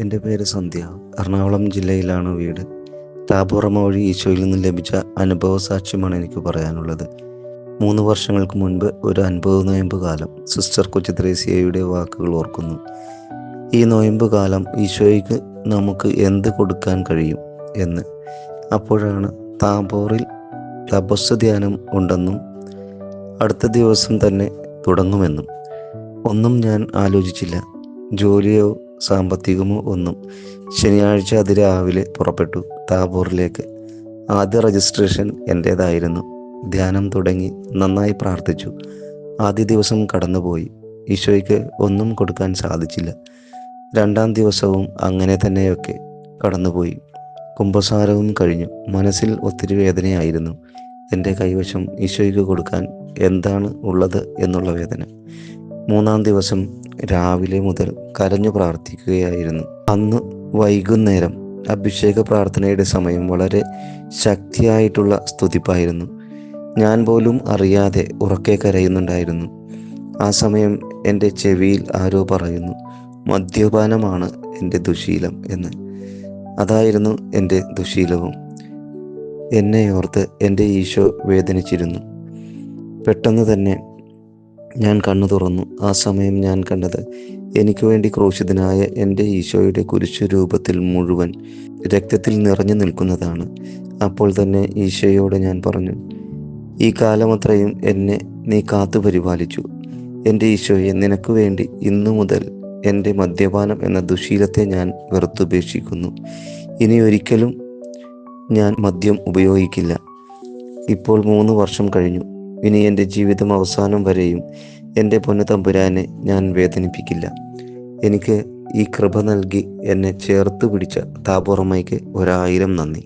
എൻ്റെ പേര് സന്ധ്യ. എറണാകുളം ജില്ലയിലാണ് വീട്. താബോറമ്മ വഴി ഈശോയിൽ നിന്ന് ലഭിച്ച അനുഭവ സാക്ഷ്യമാണ് എനിക്ക് പറയാനുള്ളത്. 3 വർഷങ്ങൾക്ക് മുൻപ് ഒരു 50 നോയമ്പ് കാലം സിസ്റ്റർ കൊച്ചു ത്രേസ്യയുടെ വാക്കുകൾ ഓർക്കുന്നു. ഈ നോയമ്പ് കാലം ഈശോയ്ക്ക് നമുക്ക് എന്ത് കൊടുക്കാൻ കഴിയും എന്ന്. അപ്പോഴാണ് താബോറിൽ തപസ് ധ്യാനം ഉണ്ടെന്നും അടുത്ത ദിവസം തന്നെ തുടങ്ങുമെന്നും. ഒന്നും ഞാൻ ആലോചിച്ചില്ല, ജോലിയോ സാമ്പത്തികമോ ഒന്നും. ശനിയാഴ്ച അതിരാവിലെ പുറപ്പെട്ടു താബോറിലേക്ക്. ആദ്യ രജിസ്ട്രേഷൻ എൻ്റേതായിരുന്നു. ധ്യാനം തുടങ്ങി, നന്നായി പ്രാർത്ഥിച്ചു. ആദ്യ ദിവസം കടന്നുപോയി. ഈശോയ്ക്ക് ഒന്നും കൊടുക്കാൻ സാധിച്ചില്ല. 2ാം ദിവസവും അങ്ങനെ തന്നെയൊക്കെ കടന്നുപോയി. കുമ്പസാരവും കഴിഞ്ഞു. മനസ്സിൽ ഒത്തിരി വേദനയായിരുന്നു. എൻ്റെ കൈവശം ഈശോയ്ക്ക് കൊടുക്കാൻ എന്താണ് ഉള്ളത് എന്നുള്ള വേദന. 3ാം ദിവസം രാവിലെ മുതൽ കരഞ്ഞു പ്രാർത്ഥിക്കുകയായിരുന്നു. അന്ന് വൈകുന്നേരം അഭിഷേക പ്രാർത്ഥനയുടെ സമയം. വളരെ ശക്തിയായിട്ടുള്ള സ്തുതിപ്പായിരുന്നു. ഞാൻ പോലും അറിയാതെ ഉറക്കെ കരയുന്നുണ്ടായിരുന്നു. ആ സമയം എൻ്റെ ചെവിയിൽ ആരോ പറയുന്നു, മദ്യപാനമാണ് എൻ്റെ ദുശീലം എന്ന്. അതായിരുന്നു എൻ്റെ ദുശീലവും. എന്നെ ഓർത്ത് എൻ്റെ ഈശോ വേദനിച്ചിരുന്നു. പെട്ടെന്ന് തന്നെ ഞാൻ കണ്ണു തുറന്നു. ആ സമയം ഞാൻ കണ്ടത് എനിക്ക് വേണ്ടി ക്രൂശിതനായ എൻ്റെ ഈശോയുടെ കുരിശു രൂപത്തിൽ മുഴുവൻ രക്തത്തിൽ നിറഞ്ഞു നിൽക്കുന്നതാണ്. അപ്പോൾ തന്നെ ഈശോയോട് ഞാൻ പറഞ്ഞു, ഈ കാലമത്രയും എന്നെ നീ കാത്തു പരിപാലിച്ചു. എൻ്റെ ഈശോയെ, നിനക്ക് വേണ്ടി ഇന്നു മുതൽ എൻ്റെ മദ്യപാനം എന്ന ദുശീലത്തെ ഞാൻ വെറുത്തുപേക്ഷിക്കുന്നു. ഇനി ഒരിക്കലും ഞാൻ മദ്യം ഉപയോഗിക്കില്ല. ഇപ്പോൾ 3 വർഷം കഴിഞ്ഞു. ഇനി എൻ്റെ ജീവിതം അവസാനം വരെയും എൻ്റെ പൊന്നു തമ്പുരാനെ ഞാൻ വേദനിപ്പിക്കില്ല. എനിക്ക് ഈ കൃപ നൽകി എന്നെ ചേർത്ത് പിടിച്ച താബോറമ്മയ്ക്ക് 1000 നന്ദി.